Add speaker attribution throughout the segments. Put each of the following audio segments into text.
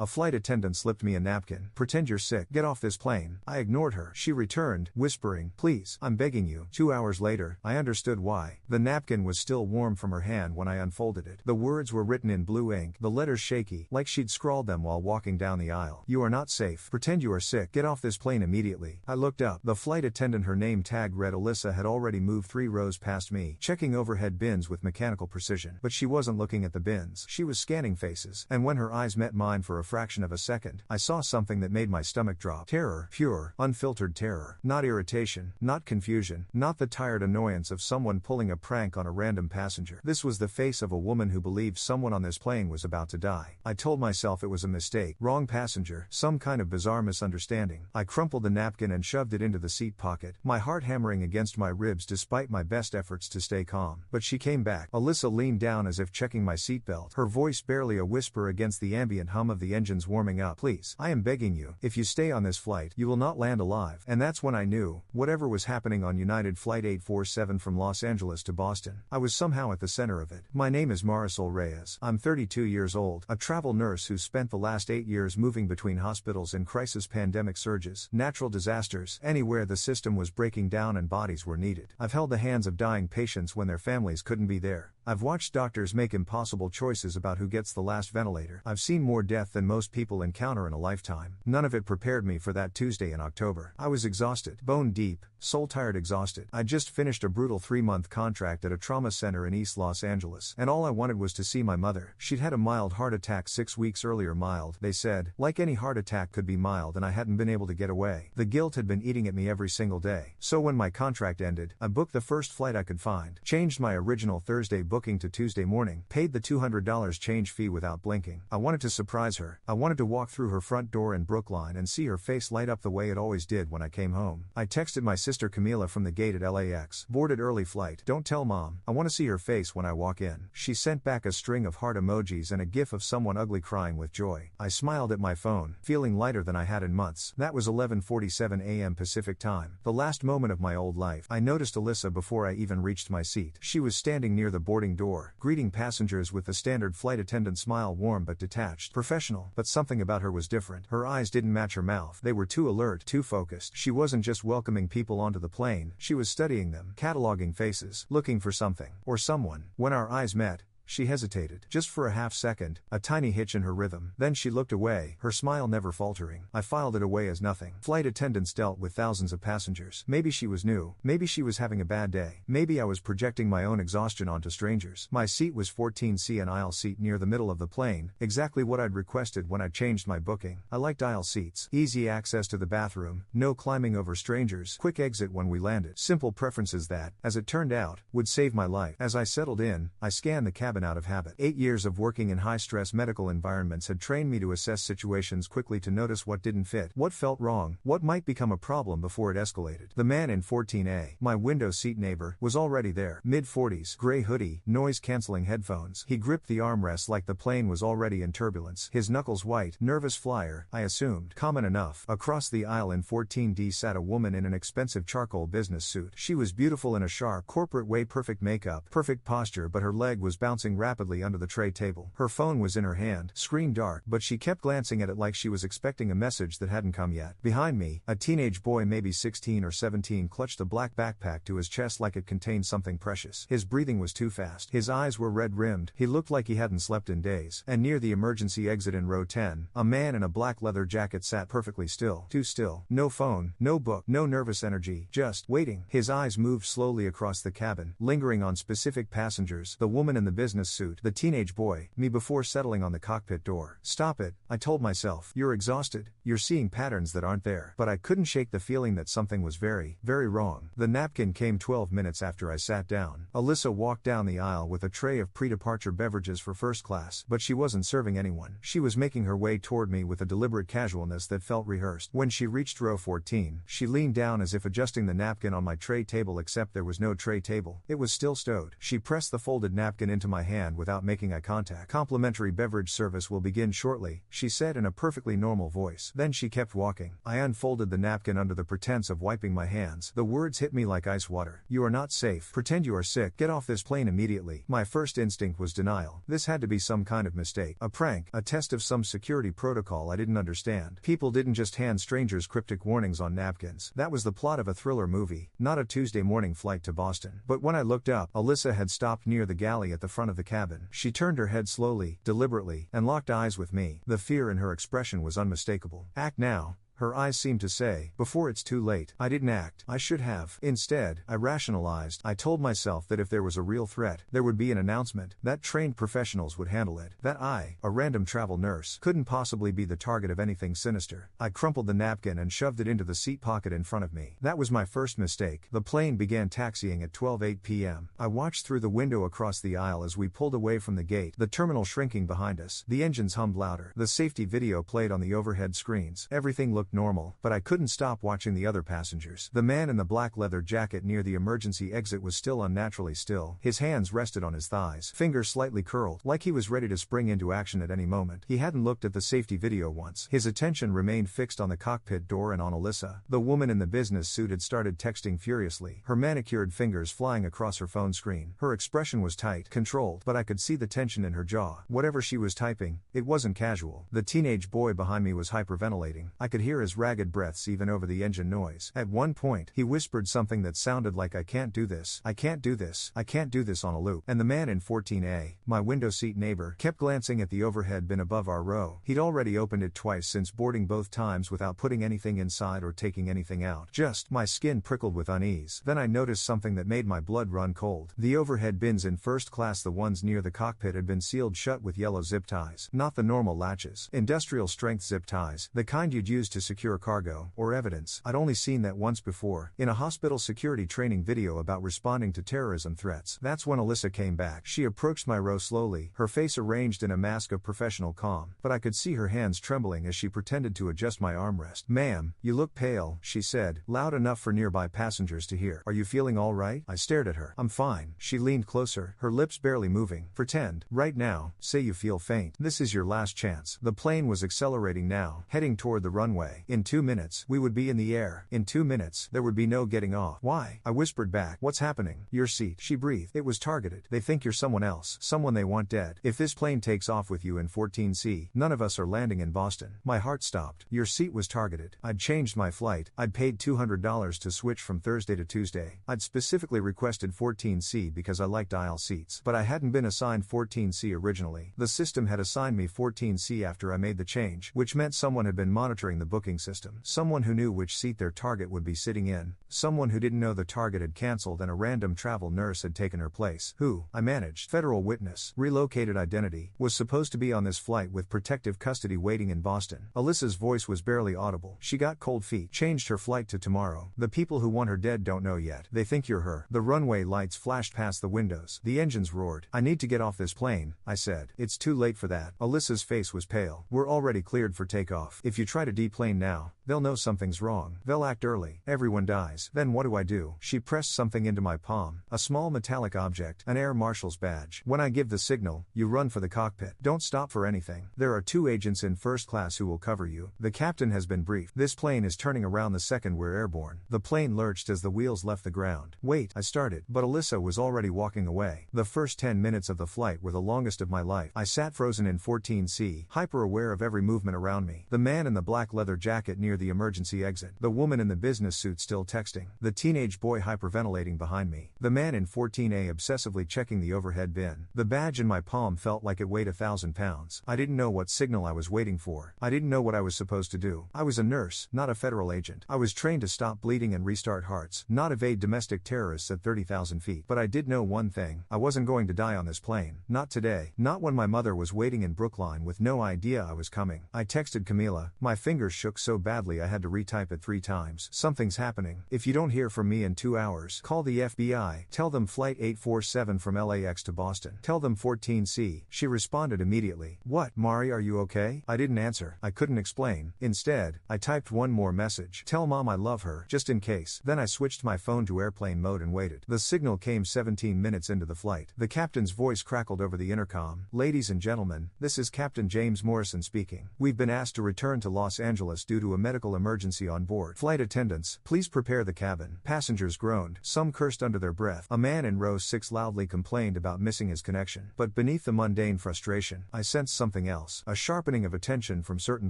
Speaker 1: A flight attendant slipped me a napkin. Pretend you're sick. Get off this plane. I ignored her. She returned, whispering, please, I'm begging you. 2 hours later, I understood why. The napkin was still warm from her hand when I unfolded it. The words were written in blue ink, the letters shaky, like she'd scrawled them while walking down the aisle. You are not safe. Pretend you are sick. Get off this plane immediately. I looked up. The flight attendant, her name tag read Alyssa, had already moved 3 rows past me, checking overhead bins with mechanical precision. But she wasn't looking at the bins. She was scanning faces. And when her eyes met mine for a fraction of a second, I saw something that made my stomach drop. Terror. Pure, unfiltered terror. Not irritation, not confusion, not the tired annoyance of someone pulling a prank on a random passenger. This was the face of a woman who believed someone on this plane was about to die. I told myself it was a mistake, wrong passenger, some kind of bizarre misunderstanding. I crumpled the napkin and shoved it into the seat pocket, my heart hammering against my ribs despite my best efforts to stay calm. But she came back. Alyssa leaned down as if checking my seatbelt, her voice barely a whisper against the ambient hum of the engines warming up. Please, I am begging you, if you stay on this flight, you will not land alive. And that's when I knew, whatever was happening on United Flight 847 from Los Angeles to Boston, I was somehow at the center of it. My name is Marisol Reyes. I'm 32 years old, a travel nurse who spent the last 8 years moving between hospitals in crisis, pandemic surges, natural disasters, anywhere the system was breaking down and bodies were needed. I've held the hands of dying patients when their families couldn't be there. I've watched doctors make impossible choices about who gets the last ventilator. I've seen more death than most people encounter in a lifetime. None of it prepared me for that Tuesday in October. I was exhausted, bone deep, soul-tired exhausted. I'd just finished a brutal 3-month contract at a trauma center in East Los Angeles, and all I wanted was to see my mother. She'd had a mild heart attack 6 weeks earlier. Mild, they said, like any heart attack could be mild, and I hadn't been able to get away. The guilt had been eating at me every single day. So when my contract ended, I booked the first flight I could find, changed my original Thursday booking to Tuesday morning, paid the $200 change fee without blinking. I wanted to surprise her. I wanted to walk through her front door in Brookline and see her face light up the way it always did when I came home. I texted my sister Camila from the gate at LAX. Boarded early flight. Don't tell mom. I want to see her face when I walk in. She sent back a string of heart emojis and a gif of someone ugly crying with joy. I smiled at my phone, feeling lighter than I had in months. That was 11:47 a.m. Pacific time. The last moment of my old life. I noticed Alyssa before I even reached my seat. She was standing near the boarding door, greeting passengers with the standard flight attendant smile, warm but detached, professional. But something about her was different. Her eyes didn't match her mouth. They were too alert, too focused. She wasn't just welcoming people onto the plane, she was studying them, cataloging faces, looking for something, or someone. When our eyes met, she hesitated, just for a half second, a tiny hitch in her rhythm. Then she looked away, her smile never faltering. I filed it away as nothing. Flight attendants dealt with thousands of passengers. Maybe she was new. Maybe she was having a bad day. Maybe I was projecting my own exhaustion onto strangers. My seat was 14C, an aisle seat near the middle of the plane, exactly what I'd requested when I changed my booking. I liked aisle seats. Easy access to the bathroom, no climbing over strangers, quick exit when we landed. Simple preferences that, as it turned out, would save my life. As I settled in, I scanned the cabin out of habit. 8 years of working in high-stress medical environments had trained me to assess situations quickly, to notice what didn't fit, what felt wrong, what might become a problem before it escalated. The man in 14A, my window seat neighbor, was already there. Mid-40s, gray hoodie, noise-canceling headphones. He gripped the armrest like the plane was already in turbulence, his knuckles white. Nervous flyer, I assumed. Common enough. Across the aisle in 14D sat a woman in an expensive charcoal business suit. She was beautiful in a sharp, corporate way, perfect makeup, perfect posture, but her leg was bouncing rapidly under the tray table. Her phone was in her hand, screen dark, but she kept glancing at it like she was expecting a message that hadn't come yet. Behind me, a teenage boy, maybe 16 or 17, clutched a black backpack to his chest like it contained something precious. His breathing was too fast. His eyes were red-rimmed. He looked like he hadn't slept in days. And near the emergency exit in row 10, a man in a black leather jacket sat perfectly still. Too still. No phone, no book, no nervous energy, just waiting. His eyes moved slowly across the cabin, lingering on specific passengers, the woman in the business suit, the teenage boy, me, before settling on the cockpit door. Stop it, I told myself. You're exhausted, you're seeing patterns that aren't there. But I couldn't shake the feeling that something was very, very wrong. The napkin came 12 minutes after I sat down. Alyssa walked down the aisle with a tray of pre-departure beverages for first class, but she wasn't serving anyone. She was making her way toward me with a deliberate casualness that felt rehearsed. When she reached row 14, she leaned down as if adjusting the napkin on my tray table, except there was no tray table. It was still stowed. She pressed the folded napkin into my my hand without making eye contact. "Complimentary beverage service will begin shortly," she said in a perfectly normal voice. Then she kept walking. I unfolded the napkin under the pretense of wiping my hands. The words hit me like ice water. "You are not safe. Pretend you are sick. Get off this plane immediately." My first instinct was denial. This had to be some kind of mistake. A prank, a test of some security protocol I didn't understand. People didn't just hand strangers cryptic warnings on napkins. That was the plot of a thriller movie, not a Tuesday morning flight to Boston. But when I looked up, Alyssa had stopped near the galley at the front of the cabin. She turned her head slowly, deliberately, and locked eyes with me. The fear in her expression was unmistakable. "Act now," her eyes seemed to say, "before it's too late." I didn't act. I should have. Instead, I rationalized. I told myself that if there was a real threat, there would be an announcement, that trained professionals would handle it, that I, a random travel nurse, couldn't possibly be the target of anything sinister. I crumpled the napkin and shoved it into the seat pocket in front of me. That was my first mistake. The plane began taxiing at 12:08 p.m. I watched through the window across the aisle as we pulled away from the gate, the terminal shrinking behind us. The engines hummed louder. The safety video played on the overhead screens. Everything looked normal, but I couldn't stop watching the other passengers. The man in the black leather jacket near the emergency exit was still unnaturally still. His hands rested on his thighs, fingers slightly curled, like he was ready to spring into action at any moment. He hadn't looked at the safety video once. His attention remained fixed on the cockpit door and on Alyssa. The woman in the business suit had started texting furiously, her manicured fingers flying across her phone screen. Her expression was tight, controlled, but I could see the tension in her jaw. Whatever she was typing, it wasn't casual. The teenage boy behind me was hyperventilating. I could hear his ragged breaths even over the engine noise. At one point, he whispered something that sounded like "I can't do this, I can't do this, I can't do this" on a loop. And the man in 14A, my window seat neighbor, kept glancing at the overhead bin above our row. He'd already opened it twice since boarding, both times without putting anything inside or taking anything out. My skin prickled with unease. Then I noticed something that made my blood run cold. The overhead bins in first class, the ones near the cockpit, had been sealed shut with yellow zip ties. Not the normal latches. Industrial strength zip ties, the kind you'd use to secure cargo or evidence. I'd only seen that once before, in a hospital security training video about responding to terrorism threats. That's when Alyssa came back. She approached my row slowly, her face arranged in a mask of professional calm, but I could see her hands trembling as she pretended to adjust my armrest. "Ma'am, you look pale," she said, loud enough for nearby passengers to hear. "Are you feeling all right?" I stared at her. "I'm fine." She leaned closer, her lips barely moving. "Pretend. Right now. Say you feel faint. This is your last chance." The plane was accelerating now, heading toward the runway. In 2 minutes, we would be in the air. In 2 minutes, there would be no getting off. "Why?" I whispered back. "What's happening?" "Your seat," she breathed. "It was targeted. They think you're someone else. Someone they want dead. If this plane takes off with you in 14C, none of us are landing in Boston." My heart stopped. Your seat was targeted. I'd changed my flight. I'd paid $200 to switch from Thursday to Tuesday. I'd specifically requested 14C because I liked aisle seats. But I hadn't been assigned 14C originally. The system had assigned me 14C after I made the change, which meant someone had been monitoring the booking system. Someone who knew which seat their target would be sitting in. Someone who didn't know the target had canceled and a random travel nurse had taken her place. Who, I managed, federal witness, relocated identity, was supposed to be on this flight with protective custody waiting in Boston. Alyssa's voice was barely audible. She got cold feet. "Changed her flight to tomorrow. The people who want her dead don't know yet. They think you're her." The runway lights flashed past the windows. The engines roared. "I need to get off this plane," I said. "It's too late for that." Alyssa's face was pale. "We're already cleared for takeoff. If you try to deplane now, they'll know something's wrong. They'll act early. Everyone dies. Then what do I do?" She pressed something into my palm. A small metallic object, an air marshal's badge. "When I give the signal, you run for the cockpit. Don't stop for anything. There are 2 agents in first class who will cover you. The captain has been briefed. This plane is turning around the second we're airborne." The plane lurched as the wheels left the ground. "Wait," I started, but Alyssa was already walking away. The first 10 minutes of the flight were the longest of my life. I sat frozen in 14C, hyper-aware of every movement around me. The man in the black leather jacket near the emergency exit. The woman in the business suit still texting. The teenage boy hyperventilating behind me. The man in 14A obsessively checking the overhead bin. The badge in my palm felt like it weighed 1,000 pounds. I didn't know what signal I was waiting for. I didn't know what I was supposed to do. I was a nurse, not a federal agent. I was trained to stop bleeding and restart hearts, not evade domestic terrorists at 30,000 feet. But I did know one thing. I wasn't going to die on this plane. Not today. Not when my mother was waiting in Brookline with no idea I was coming. I texted Camila. My fingers shook shook so badly I had to retype it 3 times. Something's happening. If you don't hear from me in 2 hours, call the FBI. Tell them Flight 847 from LAX to Boston. Tell them 14C. She responded immediately. What, Mari, are you okay? I didn't answer. I couldn't explain. Instead, I typed one more message. Tell Mom I love her, just in case. Then I switched my phone to airplane mode and waited. The signal came 17 minutes into the flight. The captain's voice crackled over the intercom. Ladies and gentlemen, this is Captain James Morrison speaking. We've been asked to return to Los Angeles due to a medical emergency on board. Flight attendants, please prepare the cabin. Passengers groaned. Some cursed under their breath. A man in row 6 loudly complained about missing his connection. But beneath the mundane frustration, I sensed something else. A sharpening of attention from certain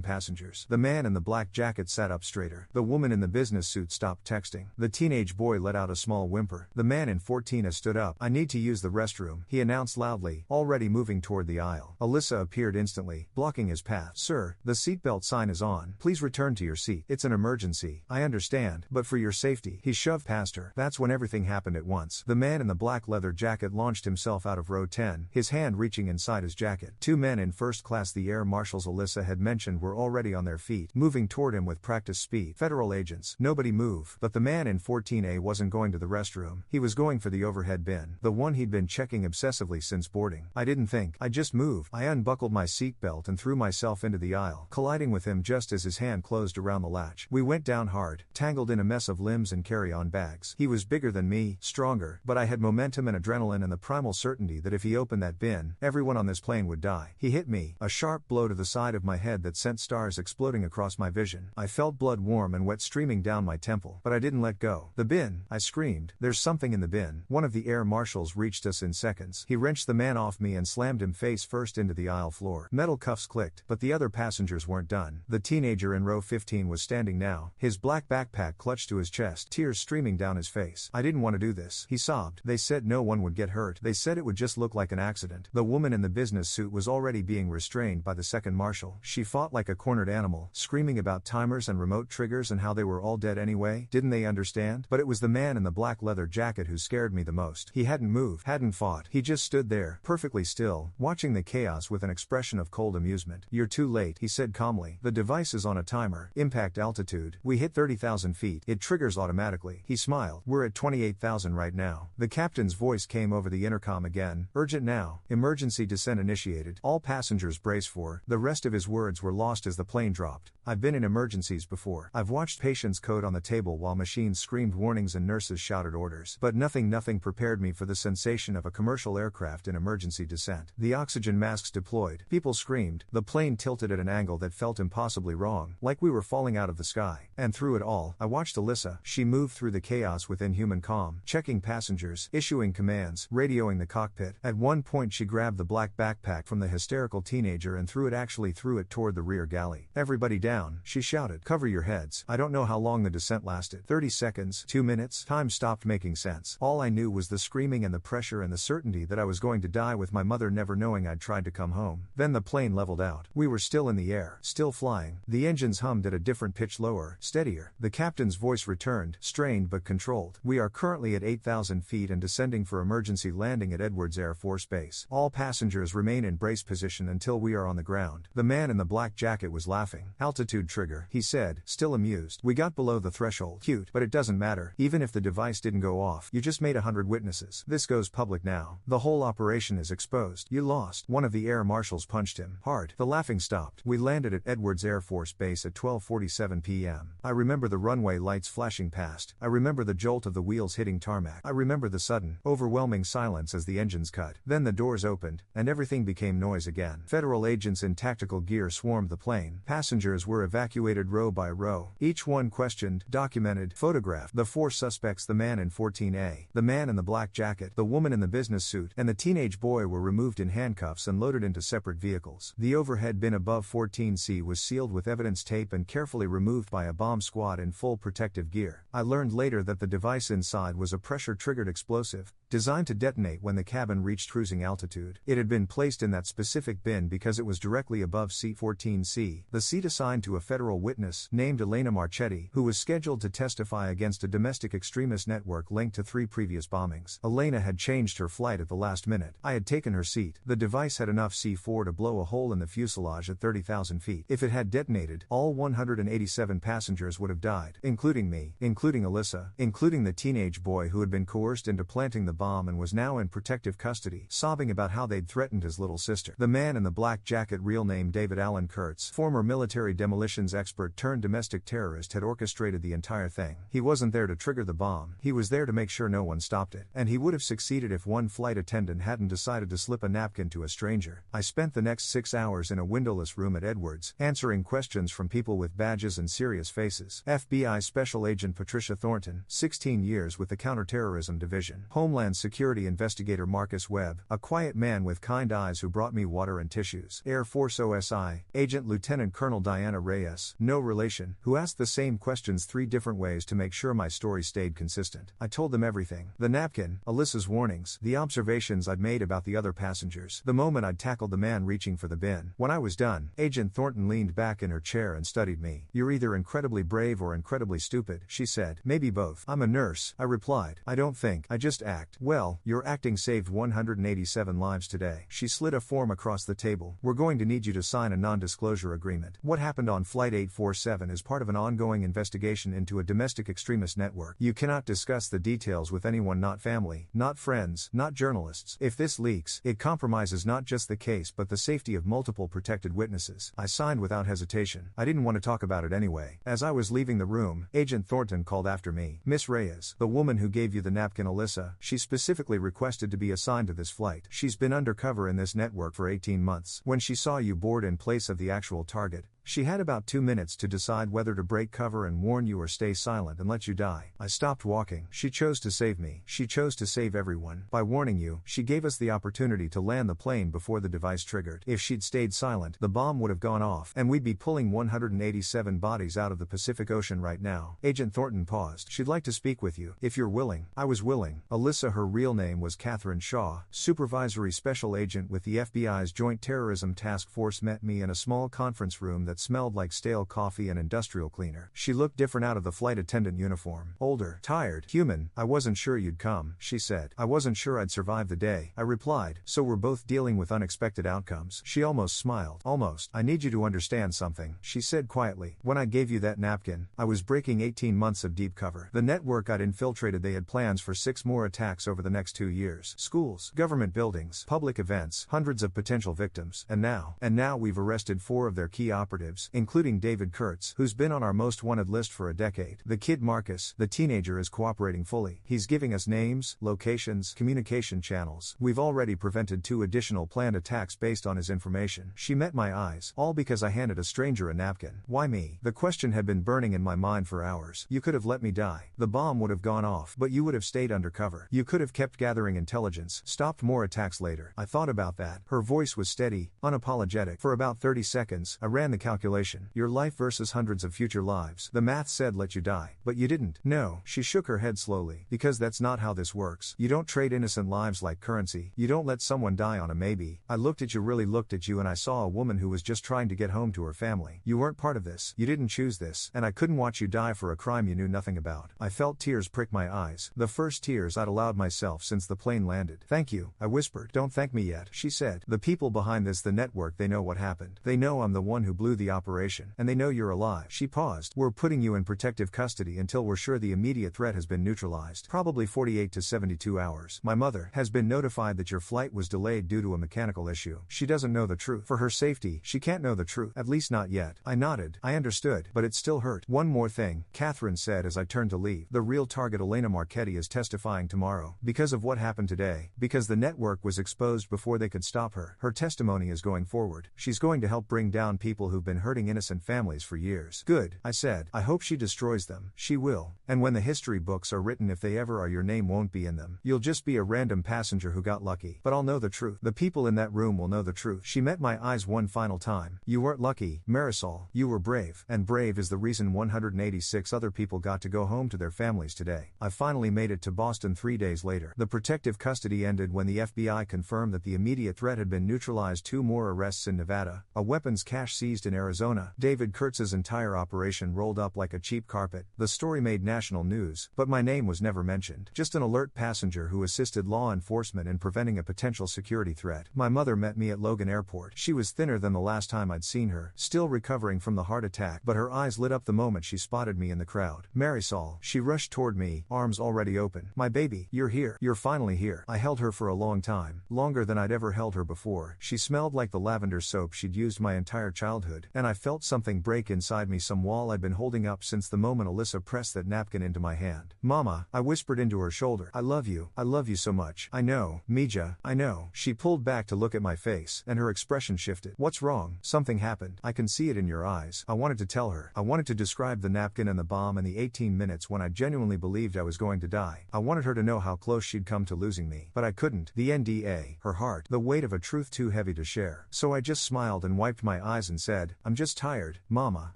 Speaker 1: passengers. The man in the black jacket sat up straighter. The woman in the business suit stopped texting. The teenage boy let out a small whimper. The man in 14A stood up. I need to use the restroom, he announced loudly, already moving toward the aisle. Alyssa appeared instantly, blocking his path. Sir, the seatbelt sign is on. Please return to your seat. It's an emergency. I understand, but for your safety. He shoved past her. That's when everything happened at once. The man in the black leather jacket launched himself out of row 10, his hand reaching inside his jacket. 2 men in first class the air marshals Alyssa had mentioned were already on their feet, moving toward him with practiced speed. Federal agents. Nobody move. But the man in 14A wasn't going to the restroom. He was going for the overhead bin, the one he'd been checking obsessively since boarding. I didn't think. I just moved. I unbuckled my seatbelt and threw myself into the aisle, colliding with him just as his hand closed around the latch. We went down hard, tangled in a mess of limbs and carry-on bags. He was bigger than me, stronger, but I had momentum and adrenaline and the primal certainty that if he opened that bin, everyone on this plane would die. He hit me, a sharp blow to the side of my head that sent stars exploding across my vision. I felt blood warm and wet streaming down my temple, but I didn't let go. The bin, I screamed. There's something in the bin. One of the air marshals reached us in seconds. He wrenched the man off me and slammed him face first into the aisle floor. Metal cuffs clicked, but the other passengers weren't done. The teenager in row 15 was standing now, his black backpack clutched to his chest, tears streaming down his face. I didn't want to do this, he sobbed. They said no one would get hurt. They said it would just look like an accident. The woman in the business suit was already being restrained by the second marshal. She fought like a cornered animal, screaming about timers and remote triggers and how they were all dead anyway. Didn't they understand? But it was the man in the black leather jacket who scared me the most. He hadn't moved, hadn't fought. He just stood there, perfectly still, watching the chaos with an expression of cold amusement. You're too late, he said calmly. The device is on a timer. Impact altitude. We hit 30,000 feet. It triggers automatically. He smiled. We're at 28,000 right now. The captain's voice came over the intercom again. Urgent now. Emergency descent initiated. All passengers brace for. The rest of his words were lost as the plane dropped. I've been in emergencies before. I've watched patients code on the table while machines screamed warnings and nurses shouted orders. But nothing prepared me for the sensation of a commercial aircraft in emergency descent. The oxygen masks deployed. People screamed. The plane tilted at an angle that felt impossibly wrong, like we were falling out of the sky. And through it all, I watched Alyssa. She moved through the chaos with inhuman calm, checking passengers, issuing commands, radioing the cockpit. At one point she grabbed the black backpack from the hysterical teenager and threw it toward the rear galley. Everybody down, she shouted. Cover your heads. I don't know how long the descent lasted. 30 seconds, 2 minutes. Time stopped making sense. All I knew was the screaming and the pressure and the certainty that I was going to die with my mother never knowing I'd tried to come home. Then the plane leveled out. We were still in the air, still flying. The engines hummed at a different pitch, lower, steadier. The captain's voice returned, strained but controlled. We are currently at 8,000 feet and descending for emergency landing at Edwards Air Force Base. All passengers remain in brace position until we are on the ground. The man in the black jacket was laughing. Altitude trigger, he said, still amused. We got below the threshold. Cute, but it doesn't matter. Even if the device didn't go off, you just made 100 witnesses. This goes public now. The whole operation is exposed. You lost. One of the air marshals punched him hard. The laughing stopped. We landed at Edwards Air Force Base at 12:47 p.m. I remember the runway lights flashing past. I remember the jolt of the wheels hitting tarmac. I remember the sudden, overwhelming silence as the engines cut. Then the doors opened, and everything became noise again. Federal agents in tactical gear swarmed the plane. Passengers were evacuated row by row. Each one questioned, documented, photographed. The 4 suspects, the man in 14A, the man in the black jacket, the woman in the business suit, and the teenage boy were removed in handcuffs and loaded into separate vehicles. The overhead bin above 14C was sealed with evidence tape and carefully removed by a bomb squad in full protective gear. I learned later that the device inside was a pressure-triggered explosive, designed to detonate when the cabin reached cruising altitude. It had been placed in that specific bin because it was directly above seat 14C, the seat assigned to a federal witness named Elena Marchetti, who was scheduled to testify against a domestic extremist network linked to 3 previous bombings. Elena had changed her flight at the last minute. I had taken her seat. The device had enough C4 to blow a hole in the fuselage at 30,000 feet. If it had detonated, all 187 passengers would have died, including me, including Alyssa, including the teenage boy who had been coerced into planting the bomb and was now in protective custody, sobbing about how they'd threatened his little sister. The man in the black jacket, real name David Allen Kurtz, former military demolitions expert turned domestic terrorist, had orchestrated the entire thing. He wasn't there to trigger the bomb, he was there to make sure no one stopped it. And he would have succeeded if one flight attendant hadn't decided to slip a napkin to a stranger. I spent the next 6 hours in a windowless room at Edwards, answering questions from people with badges and serious faces. FBI Special Agent Patricia Thornton, 16 years with the Counterterrorism Division. Homeland Security Investigator Marcus Webb, a quiet man with kind eyes who brought me water and tissues. Air Force OSI, Agent Lieutenant Colonel Diana Reyes, no relation, who asked the same questions 3 different ways to make sure my story stayed consistent. I told them everything. The napkin, Alyssa's warnings, the observations I'd made about the other passengers, the moment I'd tackled the man reaching for the bin. When I was done, Agent Thornton leaned back in her chair and studied me. "You're either incredibly brave or incredibly stupid," she said. "Maybe both." "I'm a nurse," I replied. "I don't think, I just act." "Well, your acting saved 187 lives today." She slid a form across the table. "We're going to need you to sign a non-disclosure agreement. What happened on Flight 847 is part of an ongoing investigation into a domestic extremist network. You cannot discuss the details with anyone, not family, not friends, not journalists. If this leaks, it compromises not just the case but the safety of multiple protected witnesses." I signed without hesitation. I didn't want to talk about it anyway. As I was leaving the room, Agent Thornton called after me. "Miss Reyes, the woman who gave you the napkin, Alyssa, she specifically requested to be assigned to this flight. She's been undercover in this network for 18 months. When she saw you board in place of the actual target, she had about 2 minutes to decide whether to break cover and warn you or stay silent and let you die." I stopped walking. "She chose to save me. She chose to save everyone. By warning you, she gave us the opportunity to land the plane before the device triggered. If she'd stayed silent, the bomb would have gone off, and we'd be pulling 187 bodies out of the Pacific Ocean right now." Agent Thornton paused. "She'd like to speak with you, if you're willing." I was willing. Alyssa, her real name was Catherine Shaw, supervisory special agent with the FBI's Joint Terrorism Task Force, met me in a small conference room that smelled like stale coffee and industrial cleaner. She looked different out of the flight attendant uniform. Older, tired, human. "I wasn't sure you'd come," she said. "I wasn't sure I'd survive the day," I replied. "So we're both dealing with unexpected outcomes." She almost smiled. "Almost. I need you to understand something," she said quietly. "When I gave you that napkin, I was breaking 18 months of deep cover. The network I'd infiltrated, they had plans for 6 more attacks over the next 2 years. Schools, government buildings, public events, hundreds of potential victims. And now we've arrested 4 of their key operatives, including David Kurtz, who's been on our most wanted list for a decade. The kid Marcus, the teenager, is cooperating fully. He's giving us names, locations, communication channels. We've already prevented 2 additional planned attacks based on his information." She met my eyes. "All because I handed a stranger a napkin. Why me?" The question had been burning in my mind for hours. "You could have let me die. The bomb would have gone off, but you would have stayed undercover. You could have kept gathering intelligence, stopped more attacks later." I thought about that. Her voice was steady, unapologetic. "For about 30 seconds, I ran the calculation. Your life versus hundreds of future lives. The math said let you die. But you didn't." "No." She shook her head slowly. "Because that's not how this works. You don't trade innocent lives like currency. You don't let someone die on a maybe." I looked at you, really looked at you, and I saw a woman who was just trying to get home to her family. You weren't part of this. You didn't choose this. And I couldn't watch you die for a crime you knew nothing about. I felt tears prick my eyes. The first tears I'd allowed myself since the plane landed. "Thank you," I whispered. "Don't thank me yet," she said. "The people behind this, the network, they know what happened. They know I'm the one who blew the operation. And they know you're alive." She paused. "We're putting you in protective custody until we're sure the immediate threat has been neutralized. Probably 48 to 72 hours. My mother has been notified that your flight was delayed due to a mechanical issue. She doesn't know the truth. For her safety, she can't know the truth. At least not yet." I nodded. I understood, but it still hurt. "One more thing," Catherine said as I turned to leave. "The real target, Elena Marchetti, is testifying tomorrow. Because of what happened today. Because the network was exposed before they could stop her. Her testimony is going forward. She's going to help bring down people who've been been hurting innocent families for years. Good, I said. I hope she destroys them. She will. And when the history books are written, if they ever are, your name won't be in them. You'll just be a random passenger who got lucky. But I'll know the truth. The people in that room will know the truth. She met my eyes one final time. You weren't lucky, Marisol. You were brave. And brave is the reason 186 other people got to go home to their families today. I finally made it to Boston 3 days later. The protective custody ended when the FBI confirmed that the immediate threat had been neutralized. 2 more arrests in Nevada, a weapons cache seized in Arizona. David Kurtz's entire operation rolled up like a cheap carpet. The story made national news, but my name was never mentioned. Just an alert passenger who assisted law enforcement in preventing a potential security threat. My mother met me at Logan Airport. She was thinner than the last time I'd seen her, still recovering from the heart attack, but her eyes lit up the moment she spotted me in the crowd. Marisol. She rushed toward me, arms already open. My baby, you're here. You're finally here. I held her for a long time, longer than I'd ever held her before. She smelled like the lavender soap she'd used my entire childhood, and I felt something break inside me, some wall I'd been holding up since the moment Alyssa pressed that napkin into my hand. Mama, I whispered into her shoulder. I love you so much. I know, Mija, I know. She pulled back to look at my face, and her expression shifted. What's wrong? Something happened. I can see it in your eyes. I wanted to tell her. I wanted to describe the napkin and the bomb and the 18 minutes when I genuinely believed I was going to die. I wanted her to know how close she'd come to losing me. But I couldn't. The NDA, her heart, the weight of a truth too heavy to share. So I just smiled and wiped my eyes and said, I'm just tired, Mama.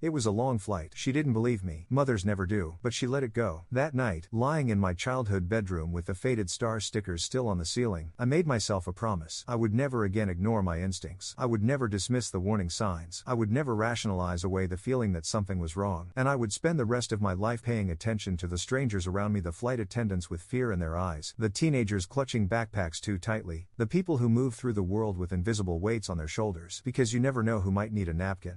Speaker 1: It was a long flight. She didn't believe me. Mothers never do. But she let it go. That night, lying in my childhood bedroom with the faded star stickers still on the ceiling, I made myself a promise. I would never again ignore my instincts. I would never dismiss the warning signs. I would never rationalize away the feeling that something was wrong. And I would spend the rest of my life paying attention to the strangers around me, the flight attendants with fear in their eyes, the teenagers clutching backpacks too tightly, the people who move through the world with invisible weights on their shoulders, because you never know who might need a napkin.